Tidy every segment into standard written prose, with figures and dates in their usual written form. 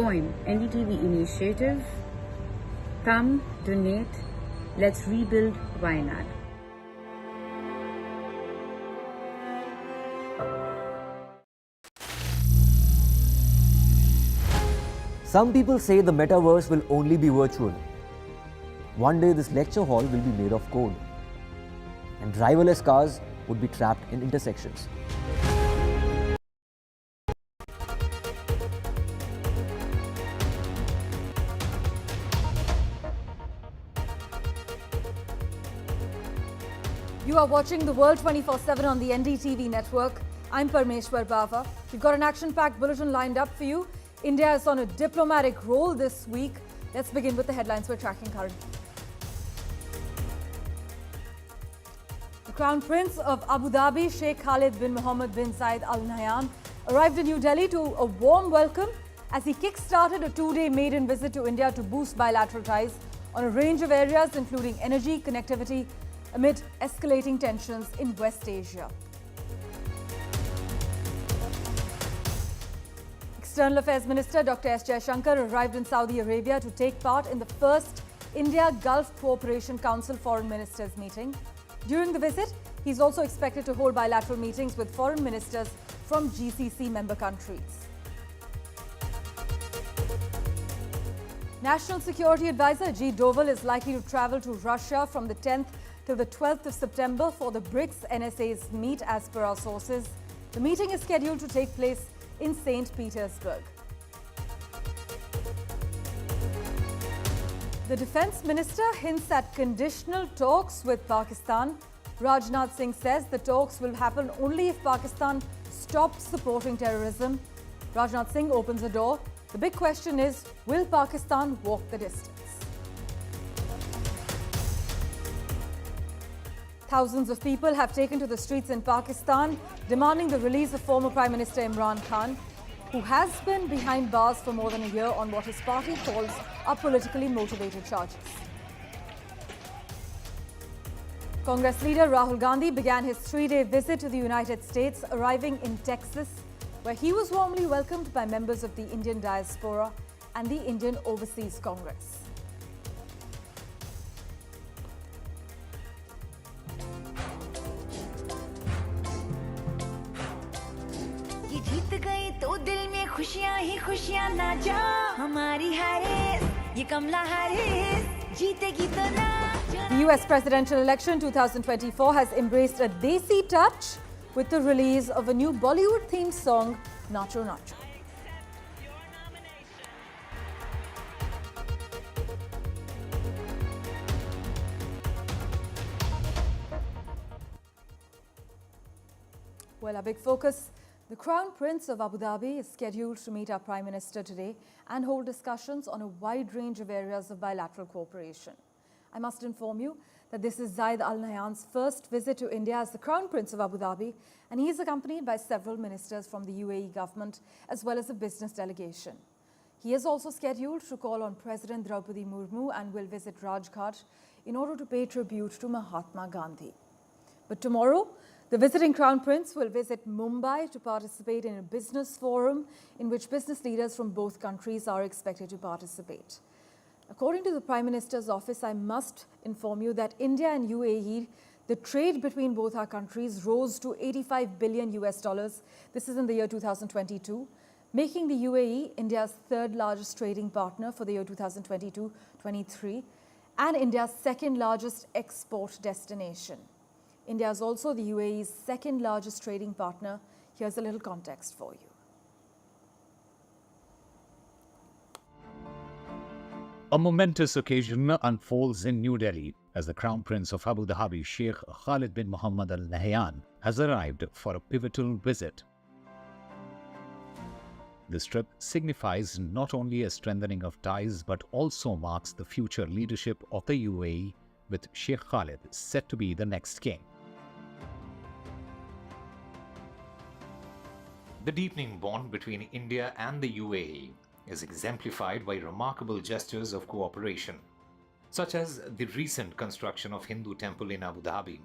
join NDTV initiative. Come, donate, let's rebuild Wayanad. Some people say the metaverse will only be virtual. One day this lecture hall will be made of code, and driverless cars would be trapped in intersections. You are watching The World 24/7 on the NDTV network. I'm Parmeshwar Bava. We've got an action-packed bulletin lined up for you. India is on a diplomatic roll this week. Let's begin with the headlines we're tracking currently. The Crown Prince of Abu Dhabi, Sheikh Khalid bin Mohammad bin Zayed Al Nahyan, arrived in New Delhi to a warm welcome as he kick-started a two-day maiden visit to India to boost bilateral ties on a range of areas including energy, connectivity, amid escalating tensions in West Asia. External Affairs Minister Dr. S. Shankar arrived in Saudi Arabia to take part in the first India-Gulf Cooperation Council Foreign Ministers meeting. During the visit, he's also expected to hold bilateral meetings with foreign ministers from GCC member countries. National Security Advisor Ajit Doval is likely to travel to Russia from the 10th till the 12th of September for the BRICS NSA's meet as per our sources. The meeting is scheduled to take place in St. Petersburg. The Defence Minister hints at conditional talks with Pakistan. Rajnath Singh says the talks will happen only if Pakistan stops supporting terrorism. Rajnath Singh opens the door. The big question is, will Pakistan walk the distance? Thousands of people have taken to the streets in Pakistan demanding the release of former Prime Minister Imran Khan, who has been behind bars for more than a year on what his party calls are politically motivated charges. Congress leader Rahul Gandhi began his three-day visit to the United States, arriving in Texas, where he was warmly welcomed by members of the Indian diaspora and the Indian Overseas Congress. खुशियां ही खुशियां ना जा हमारी हारिस ये कमला हारिस जीतेगी तो ना. The US presidential election 2024 has embraced a desi touch with the release of a new Bollywood-themed song, Nacho Nacho. Well, our big focus. The Crown Prince of Abu Dhabi is scheduled to meet our Prime Minister today and hold discussions on a wide range of areas of bilateral cooperation. I must inform you that this is Zayed Al Nahyan's first visit to India as the Crown Prince of Abu Dhabi, and he is accompanied by several ministers from the UAE government as well as a business delegation. He is also scheduled to call on President Draupadi Murmu and will visit Rajghat in order to pay tribute to Mahatma Gandhi. But tomorrow, the visiting Crown Prince will visit Mumbai to participate in a business forum in which business leaders from both countries are expected to participate. According to the Prime Minister's office, I must inform you that India and UAE, the trade between both our countries rose to $85 billion US. This is in the year 2022, making the UAE India's third largest trading partner for the year 2022-23 and India's second largest export destination. India is also the UAE's second largest trading partner. Here's a little context for you. A momentous occasion unfolds in New Delhi as the Crown Prince of Abu Dhabi, Sheikh Khalid bin Mohammad Al Nahyan, has arrived for a pivotal visit. This trip signifies not only a strengthening of ties but also marks the future leadership of the UAE, with Sheikh Khalid set to be the next king. The deepening bond between India and the UAE is exemplified by remarkable gestures of cooperation, such as the recent construction of Hindu temple in Abu Dhabi.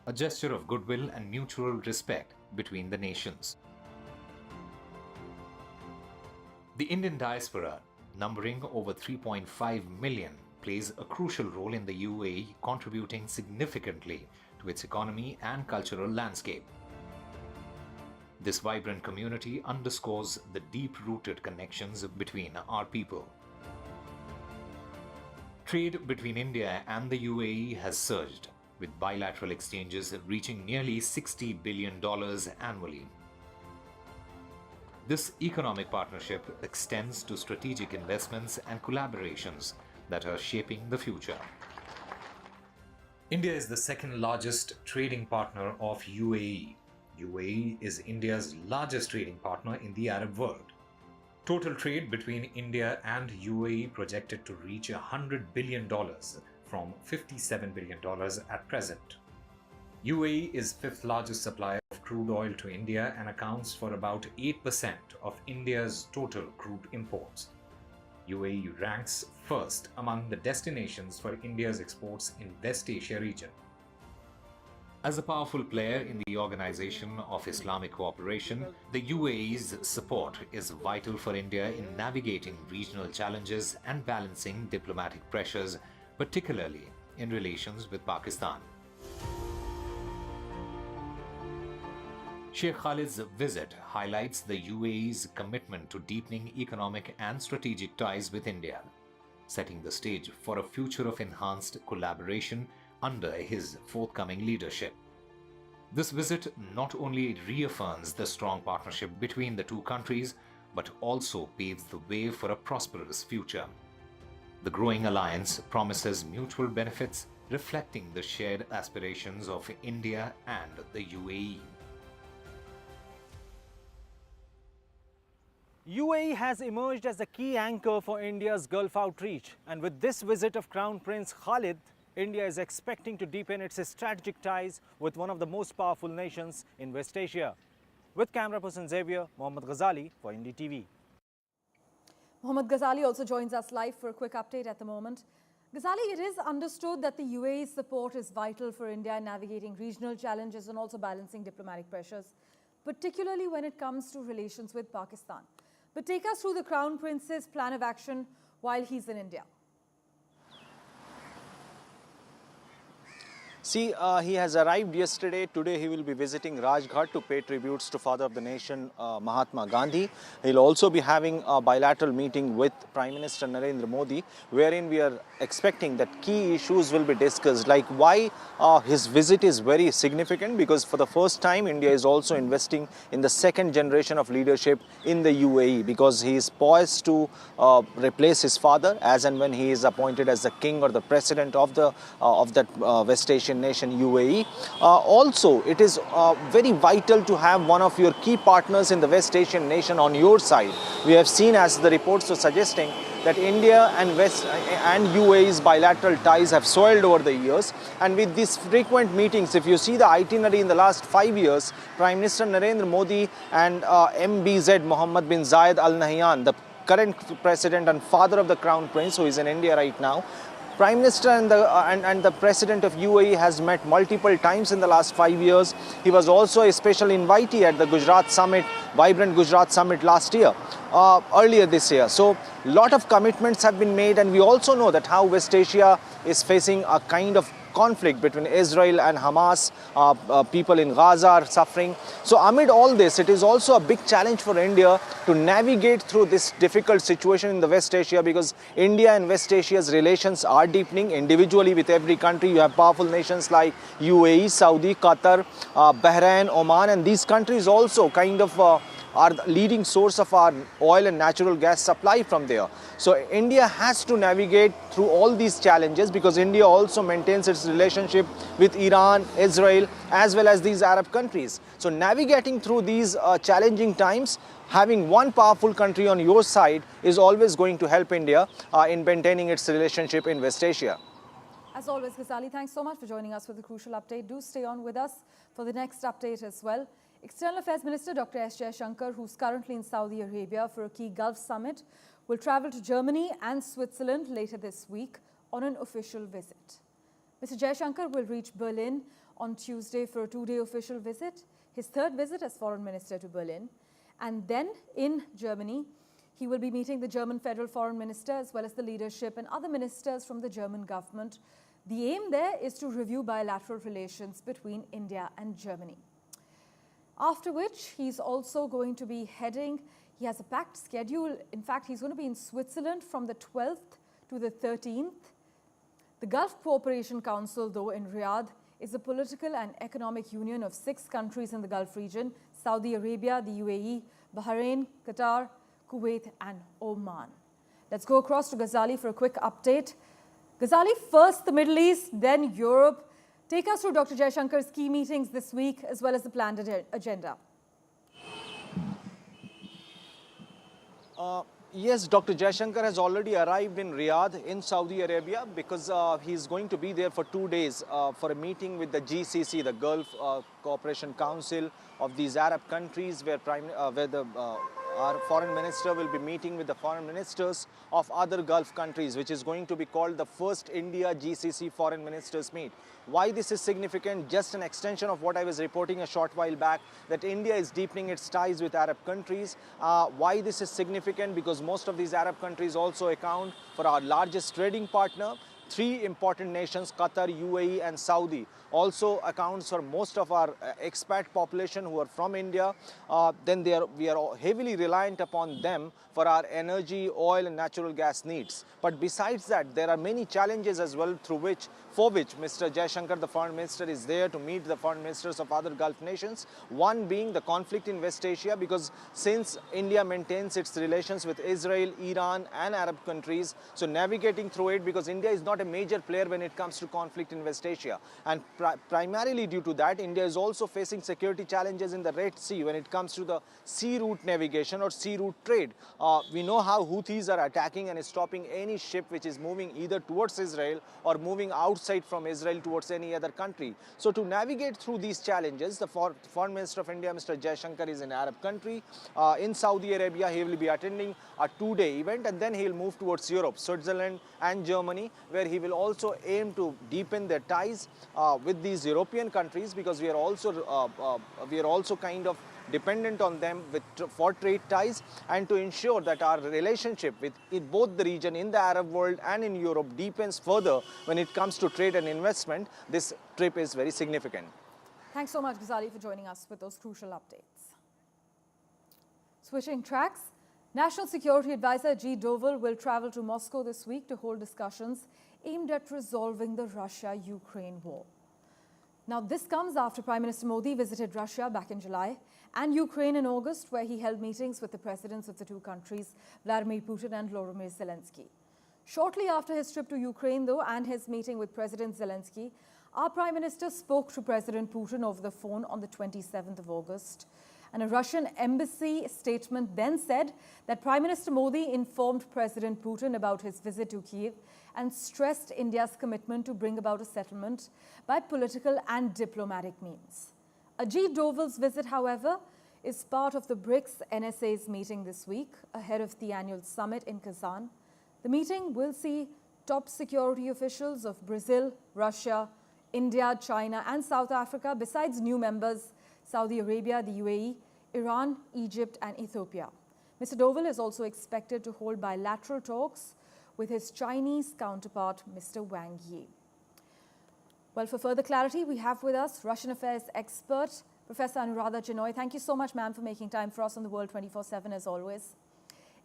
A gesture of goodwill and mutual respect between the nations. The Indian diaspora, numbering over 3.5 million, plays a crucial role in the UAE, contributing significantly to its economy and cultural landscape. This vibrant community underscores the deep-rooted connections between our people. Trade between India and the UAE has surged, with bilateral exchanges reaching nearly $60 billion annually. This economic partnership extends to strategic investments and collaborations that are shaping the future. India is the second largest trading partner of UAE. UAE is India's largest trading partner in the Arab world. Total trade between India and UAE projected to reach $100 billion from $57 billion at present. UAE is fifth largest supplier of crude oil to India and accounts for about 8% of India's total crude imports. UAE ranks first among the destinations for India's exports in West Asia region. As a powerful player in the Organization of Islamic Cooperation, the UAE's support is vital for India in navigating regional challenges and balancing diplomatic pressures, particularly in relations with Pakistan. Sheikh Khalid's visit highlights the UAE's commitment to deepening economic and strategic ties with India, setting the stage for a future of enhanced collaboration under his forthcoming leadership. This visit not only reaffirms the strong partnership between the two countries, but also paves the way for a prosperous future. The growing alliance promises mutual benefits, reflecting the shared aspirations of India and the UAE. UAE has emerged as a key anchor for India's Gulf outreach, and with this visit of Crown Prince Khalid, India is expecting to deepen its strategic ties with one of the most powerful nations in West Asia. With camera person Xavier, Mohammad Gazali for NDTV. Mohammad Gazali also joins us live for a quick update at the moment. Gazali, it is understood that the UAE's support is vital for India in navigating regional challenges and also balancing diplomatic pressures, particularly when it comes to relations with Pakistan. But take us through the Crown Prince's plan of action while he's in India. See, he has arrived yesterday. Today he will be visiting Rajghat to pay tributes to Father of the Nation, Mahatma Gandhi. He'll also be having a bilateral meeting with Prime Minister Narendra Modi, wherein we are expecting that key issues will be discussed, like why his visit is very significant, because for the first time India is also investing in the second generation of leadership in the UAE, because he is poised to replace his father as and when he is appointed as the king or the president of that West Asian nation UAE. Also, it is very vital to have one of your key partners in the West Asian nation on your side. We have seen, as the reports are suggesting, that India and UAE's bilateral ties have soiled over the years, and with these frequent meetings, if you see the itinerary in the last 5 years, Prime Minister Narendra Modi and MBZ Mohammad bin Zayed Al Nahyan, the current president and father of the Crown Prince, who is in India right now, Prime Minister and the President of UAE has met multiple times in the last 5 years. He was also a special invitee at the Gujarat Summit, Vibrant Gujarat Summit last year, earlier this year. So, a lot of commitments have been made, and we also know that how West Asia is facing a kind of conflict between Israel and Hamas. People in Gaza are suffering. So amid all this, it is also a big challenge for India to navigate through this difficult situation in the West Asia, because India and West Asia's relations are deepening individually with every country. You have powerful nations like UAE, Saudi, Qatar, Bahrain, Oman, and these countries also kind of are the leading source of our oil and natural gas supply from there. So India has to navigate through all these challenges, because India also maintains its relationship with Iran, Israel, as well as these Arab countries. So navigating through these challenging times, having one powerful country on your side is always going to help India in maintaining its relationship in West Asia. As always, Gazali, thanks so much for joining us for the crucial update. Do stay on with us for the next update as well. External Affairs Minister Dr. S. Shankar, who's currently in Saudi Arabia for a key Gulf summit, will travel to Germany and Switzerland later this week on an official visit. Mr. Shankar will reach Berlin on Tuesday for a 2-day official visit, his third visit as Foreign Minister to Berlin. And then in Germany, He will be meeting the German Federal Foreign Minister as well as the leadership and other ministers from the German government. The aim there is to review bilateral relations between India and Germany. After which, he's also going to be heading, he has a packed schedule. In fact, he's going to be in Switzerland from the 12th to the 13th. The Gulf Cooperation Council, though, in Riyadh, is a political and economic union of 6 countries in the Gulf region: Saudi Arabia, the UAE, Bahrain, Qatar, Kuwait and Oman. Let's go across to Gazali for a quick update. Gazali, first the Middle East, then Europe. Take us through Dr. Jaishankar's key meetings this week as well as the planned agenda. Yes, Dr. Jaishankar has already arrived in Riyadh in Saudi Arabia because he's going to be there for 2 days for a meeting with the GCC, the Gulf Cooperation Council of these Arab countries, where our foreign minister will be meeting with the foreign ministers of other Gulf countries, which is going to be called the first India GCC foreign ministers meet. Why this is significant? Just an extension of what I was reporting a short while back, that India is deepening its ties with Arab countries. Why this is significant? Because most of these Arab countries also account for our largest trading partner. 3 important nations, Qatar, UAE and Saudi, also accounts for most of our expat population who are from India. Then we are heavily reliant upon them for our energy, oil and natural gas needs. But besides that, there are many challenges as well for which Mr. Jaishankar, the foreign minister, is there to meet the foreign ministers of other Gulf nations. One being the conflict in West Asia, because since India maintains its relations with Israel, Iran and Arab countries, so navigating through it, because India is not a major player when it comes to conflict in West Asia. And primarily due to that, India is also facing security challenges in the Red Sea when it comes to the sea route navigation or sea route trade. We know how Houthis are attacking and stopping any ship which is moving either towards Israel or moving outside from Israel towards any other country. So to navigate through these challenges, the Foreign Minister of India, Mr. Jaishankar, is in Arab country. In Saudi Arabia, he will be attending a 2-day event, and then he will move towards Europe, Switzerland and Germany, where he will also aim to deepen their ties with these European countries, because we are also kind of dependent on them for trade ties, and to ensure that our relationship with both the region in the Arab world and in Europe deepens further when it comes to trade and investment. This trip is very significant. Thanks so much, Gazali, for joining us with those crucial updates. Switching tracks, National Security Advisor Ajit Doval will travel to Moscow this week to hold discussions aimed at resolving the Russia-Ukraine war. Now, this comes after Prime Minister Modi visited Russia back in July and Ukraine in August, where he held meetings with the presidents of the 2 countries, Vladimir Putin and Volodymyr Zelensky. Shortly after his trip to Ukraine, though, and his meeting with President Zelensky, our Prime Minister spoke to President Putin over the phone on the 27th of August. And a Russian embassy statement then said that Prime Minister Modi informed President Putin about his visit to Kyiv and stressed India's commitment to bring about a settlement by political and diplomatic means. Ajit Doval's visit, however, is part of the BRICS NSA's meeting this week ahead of the annual summit in Kazan. The meeting will see top security officials of Brazil, Russia, India, China and South Africa, besides new members Saudi Arabia, the UAE, Iran, Egypt and Ethiopia. Mr. Doval is also expected to hold bilateral talks with his Chinese counterpart, Mr. Wang Yi. Well, for further clarity, we have with us Russian affairs expert, Professor Anuradha Chinoy. Thank you so much, ma'am, for making time for us on the World 24/7 as always.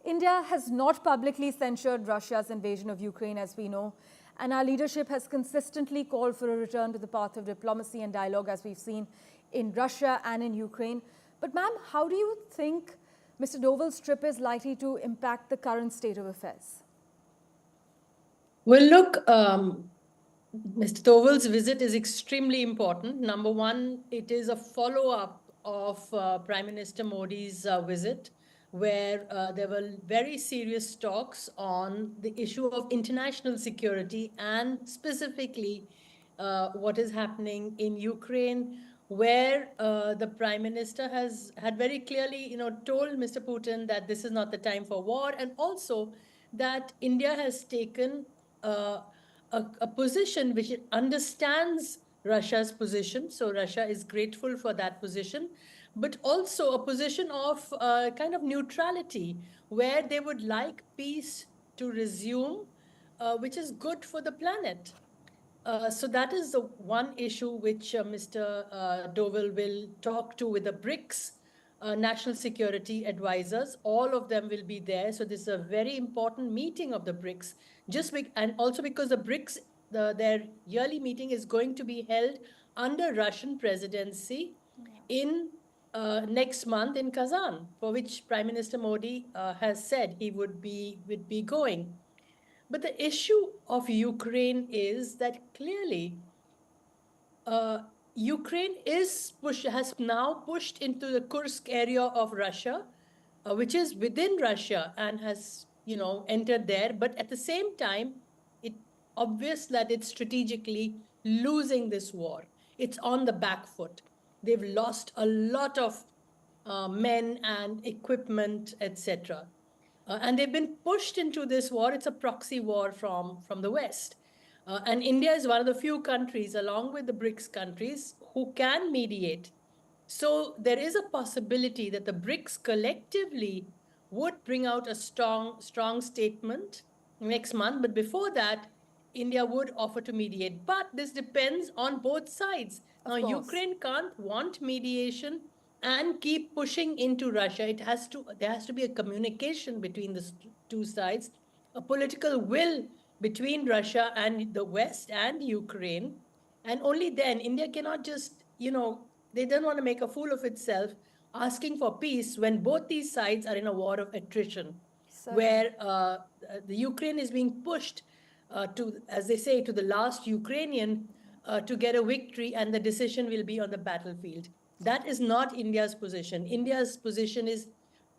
India has not publicly censured Russia's invasion of Ukraine, as we know, and our leadership has consistently called for a return to the path of diplomacy and dialogue, as we've seen in Russia and in Ukraine. But ma'am, how do you think Mr. Doval's trip is likely to impact the current state of affairs? Well, look, Mr. Doval's visit is extremely important. Number one, it is a follow-up of Prime Minister Modi's visit, where there were very serious talks on the issue of international security and specifically what is happening in Ukraine, where the Prime Minister had very clearly, told Mr. Putin that this is not the time for war, and also that India has taken a position which understands Russia's position. So Russia is grateful for that position. but also a position of kind of neutrality, where they would like peace to resume, which is good for the planet. So that is the one issue which Mr. Doval will talk to with the BRICS national security advisors. All of them will be there. So this is a very important meeting of the BRICS. And also because the BRICS, their yearly meeting is going to be held under Russian presidency in next month in Kazan, for which Prime Minister Modi has said he would be going. But the issue of Ukraine is that clearly Ukraine has now pushed into the Kursk area of Russia, which is within Russia and has, entered there. But at the same time, it's obvious that it's strategically losing this war. It's on the back foot. They've lost a lot of men and equipment, etc. And they've been pushed into this war. It's a proxy war from the West. And India is one of the few countries, along with the BRICS countries, who can mediate. So there is a possibility that the BRICS collectively would bring out a strong statement next month. But before that, India would offer to mediate. But this depends on both sides. Now, Ukraine can't want mediation and keep pushing into Russia. There has to be a communication between the two sides, a political will between Russia and the West and Ukraine. And only then India cannot just, they don't want to make a fool of itself asking for peace when both these sides are in a war of attrition, where the Ukraine is being pushed to, as they say, to the last Ukrainian to get a victory, and the decision will be on the battlefield. That is not India's position. India's position is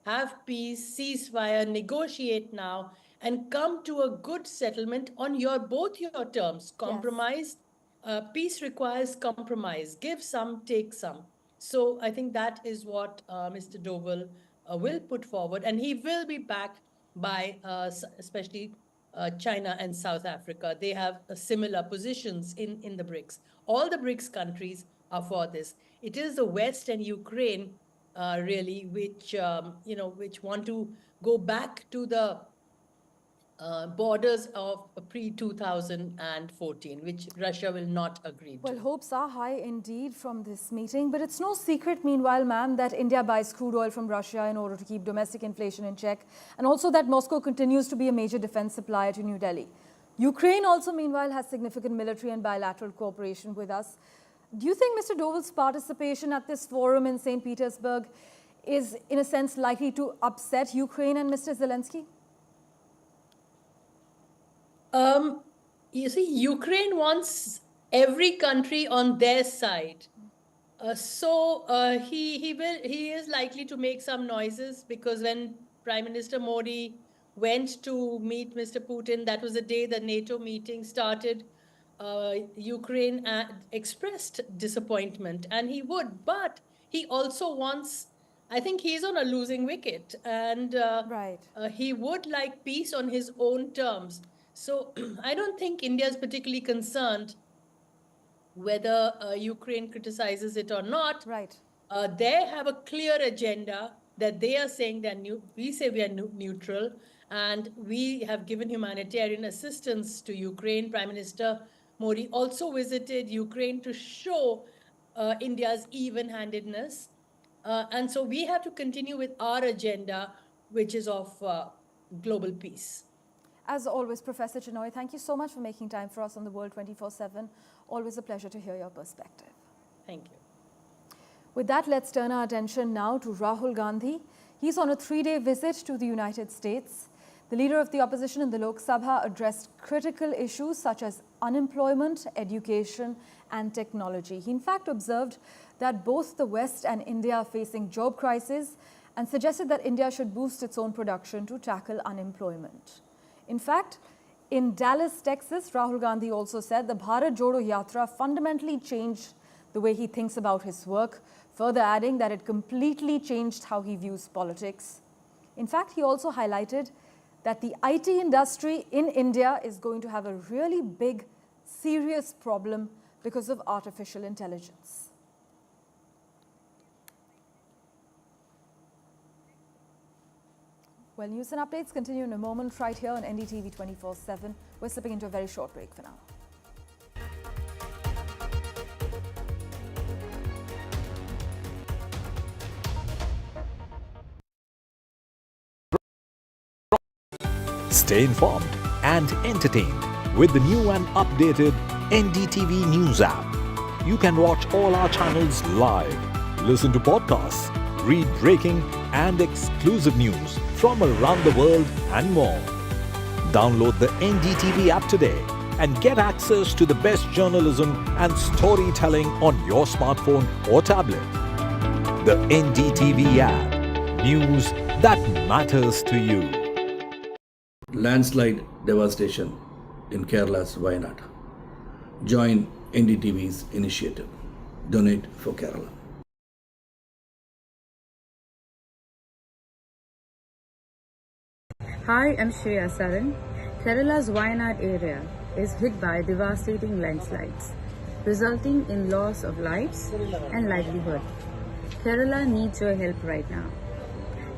have peace, ceasefire, negotiate now, and come to a good settlement on both your terms. Compromise. Yes. Peace requires compromise. Give some, take some. So I think that is what Mr. Doval will put forward, and he will be backed by especially China and South Africa. They have similar positions in the BRICS. All the BRICS countries are for this. It is the West and Ukraine really which want to go back to the borders of pre-2014, which Russia will not agree to. Well, hopes are high indeed from this meeting, but it's no secret, meanwhile, ma'am, that India buys crude oil from Russia in order to keep domestic inflation in check, and also that Moscow continues to be a major defense supplier to New Delhi. Ukraine also, meanwhile, has significant military and bilateral cooperation with us. Do you think Mr. Doval's participation at this forum in St. Petersburg is, in a sense, likely to upset Ukraine and Mr. Zelensky? You see, Ukraine wants every country on their side. So he is likely to make some noises, because when Prime Minister Modi went to meet Mr. Putin, that was the day the NATO meeting started. Ukraine expressed disappointment, and he would, but he also wants, I think he's on a losing wicket, and he would like peace on his own terms. So I don't think India is particularly concerned whether Ukraine criticizes it or not. Right. They have a clear agenda that they are saying that we say we are neutral, and we have given humanitarian assistance to Ukraine. Prime Minister Modi also visited Ukraine to show India's even-handedness. And so we have to continue with our agenda, which is of global peace. As always, Professor Chinoy, thank you so much for making time for us on The World 24/7. Always a pleasure to hear your perspective. Thank you. With that, let's turn our attention now to Rahul Gandhi. He's on a 3-day visit to the United States. The leader of the opposition in the Lok Sabha addressed critical issues such as unemployment, education, and technology. He in fact observed that both the West and India are facing job crises and suggested that India should boost its own production to tackle unemployment. In fact, in Dallas, Texas, Rahul Gandhi also said the Bharat Jodo Yatra fundamentally changed the way he thinks about his work, further adding that it completely changed how he views politics. In fact, he also highlighted that the IT industry in India is going to have a really big, serious problem because of artificial intelligence. Well, news and updates continue in a moment right here on NDTV 24/7. We're slipping into a very short break for now. Stay informed and entertained with the new and updated NDTV News app. You can watch all our channels live, listen to podcasts, read breaking and exclusive news from around the world and more. Download the NDTV app today and get access to the best journalism and storytelling on your smartphone or tablet. The NDTV app. News that matters to you. Landslide devastation in Kerala's Wayanad. Join NDTV's initiative. Donate for Kerala. Hi, I'm Shreya Saran. Kerala's Wayanad area is hit by devastating landslides, resulting in loss of lives and livelihood. Kerala needs your help right now.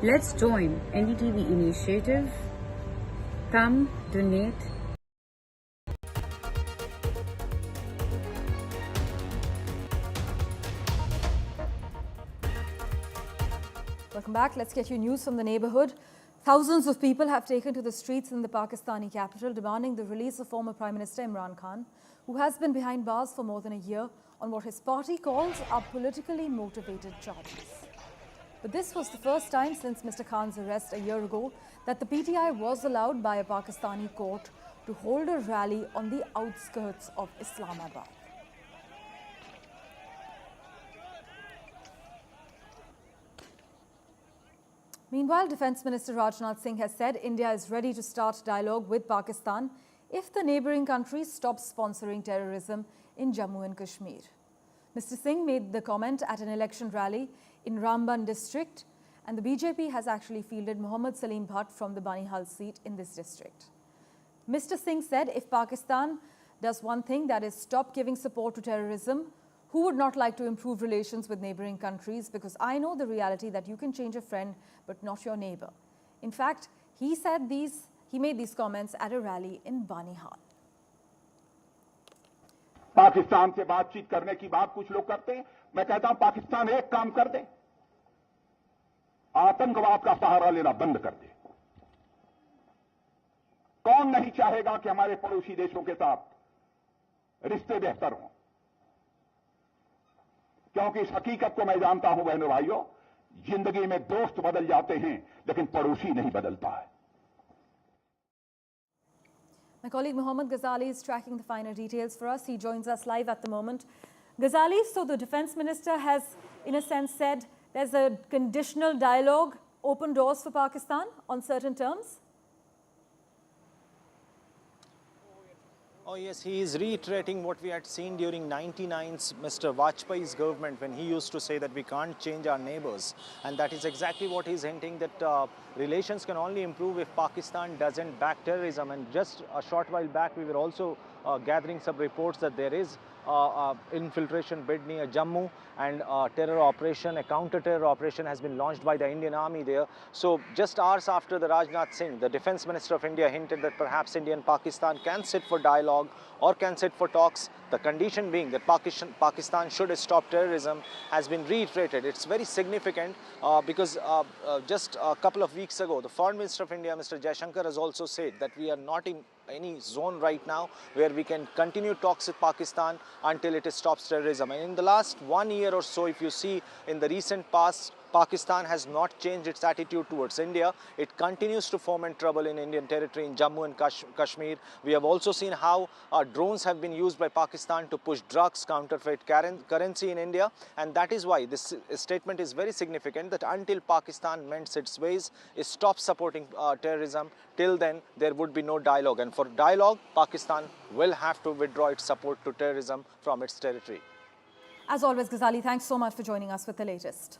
Let's join NDTV initiative. Come, donate. Welcome back. Let's get you news from the neighborhood. Thousands of people have taken to the streets in the Pakistani capital demanding the release of former Prime Minister Imran Khan, who has been behind bars for more than a year on what his party calls are politically motivated charges. But this was the first time since Mr. Khan's arrest a year ago that the PTI was allowed by a Pakistani court to hold a rally on the outskirts of Islamabad. Meanwhile, Defence Minister Rajnath Singh has said India is ready to start dialogue with Pakistan if the neighbouring country stops sponsoring terrorism in Jammu and Kashmir. Mr. Singh made the comment at an election rally in Ramban district, and the BJP has actually fielded Mohammad Salim Bhatt from the Banihal seat in this district. Mr. Singh said if Pakistan does one thing, that is stop giving support to terrorism, who would not like to improve relations with neighbouring countries? Because I know the reality that you can change a friend, but not your neighbour. In fact, he made these comments at a rally in Banihal. Pakistan से बातचीत करने की बात कुछ लोग करते हैं। मैं कहता हूं पाकिस्तान एक काम कर दे, आतंकवाद का सहारा लेना बंद कर दे। कौन नहीं चाहेगा कि हमारे पड़ोसी देशों के साथ रिश्ते बेहतर हों? क्योंकि इस हकीकत को मैं जानता हूं बहनों भाइयों, जिंदगी में दोस्त बदल जाते हैं लेकिन पड़ोसी नहीं बदलता है। My colleague Mohammad Gazali is tracking the finer details for us. He joins us live at the moment. Gazali, so the Defence Minister has, in a sense, said there's a conditional dialogue, open doors for Pakistan on certain terms? Oh yes, he is reiterating what we had seen during 99's Mr. Vajpayee's government when he used to say that we can't change our neighbors, and that is exactly what he's hinting, that relations can only improve if Pakistan doesn't back terrorism. And just a short while back we were also gathering some reports that there is infiltration bid near Jammu, and a terror operation, a counter-terror operation has been launched by the Indian Army there. So just hours after the Rajnath Singh, the Defence Minister of India, hinted that perhaps India and Pakistan can sit for dialogue or can sit for talks, the condition being that Pakistan should stop terrorism, has been reiterated. It's very significant because just a couple of weeks ago, the Foreign Minister of India, Mr. Shankar, has also said that we are not in any zone right now where we can continue talks with Pakistan until it stops terrorism. And in the last 1 year or so, if you see in the recent past, Pakistan has not changed its attitude towards India. It continues to foment trouble in Indian territory in Jammu and Kashmir. We have also seen how drones have been used by Pakistan to push drugs, counterfeit currency in India, and that is why this statement is very significant, that until Pakistan mends its ways, stops supporting terrorism, till then there would be no dialogue. And for dialogue, Pakistan will have to withdraw its support to terrorism from its territory. As always, Gazali, thanks so much for joining us with the latest.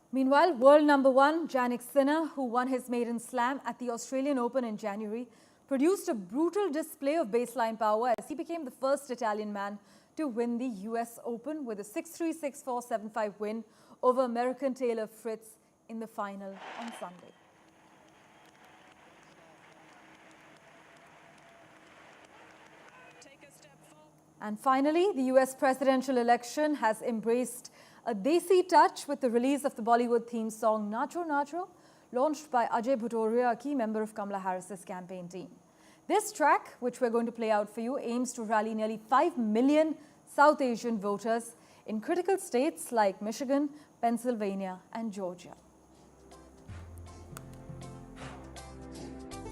Meanwhile, world number one Jannik Sinner, who won his maiden slam at the Australian Open in January, produced a brutal display of baseline power as he became the first Italian man to win the US Open with a 6-3, 6-4, 7-5 win over American Taylor Fritz in the final on Sunday. And finally, the US presidential election has embraced a desi touch with the release of the Bollywood theme song Nacho Nacho, launched by Ajit, a key member of Kamala Harris's campaign team. This track, which we're going to play out for you, aims to rally nearly 5 million South Asian voters in critical states like Michigan, Pennsylvania and Georgia.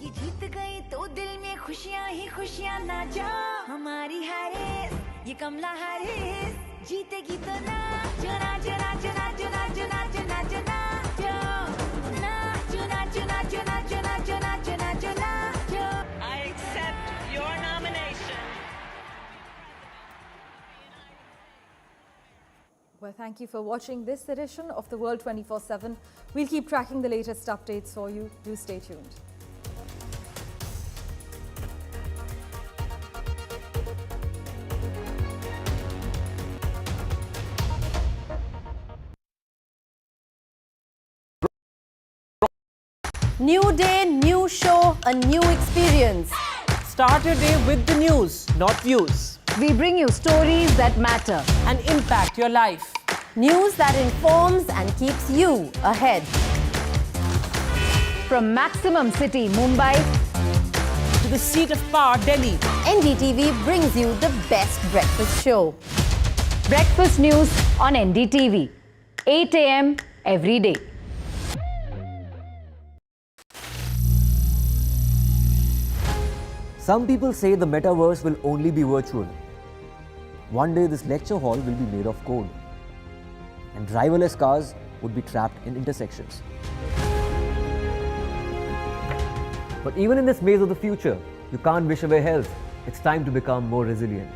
ये जीत गई तो दिल में खुशियां ही खुशियां नाचो हमारी हारिस ये कमला हारिस जीतेगी तो नाचो नाचो नाचो नाचो नाचो नाचो नाचो नाचो नाचो नाचो नाचो नाचो नाचो नाचो नाचो I accept your nomination. Well, thank you for watching this edition of The World 24/7. We'll keep tracking the latest updates for you. Do stay tuned. New day, new show, a new experience. Start your day with the news, not views. We bring you stories that matter and impact your life. News that informs and keeps you ahead. From Maximum City, Mumbai, to the seat of power, Delhi, NDTV brings you the best breakfast show. Breakfast news on NDTV, 8 a.m. every day. Some people say the metaverse will only be virtual. One day this lecture hall will be made of code, and driverless cars would be trapped in intersections. But even in this maze of the future, you can't wish away health. It's time to become more resilient.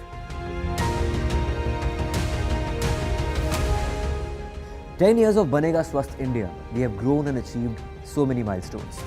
"10 years of Banega Swasth India, we have grown and achieved so many milestones.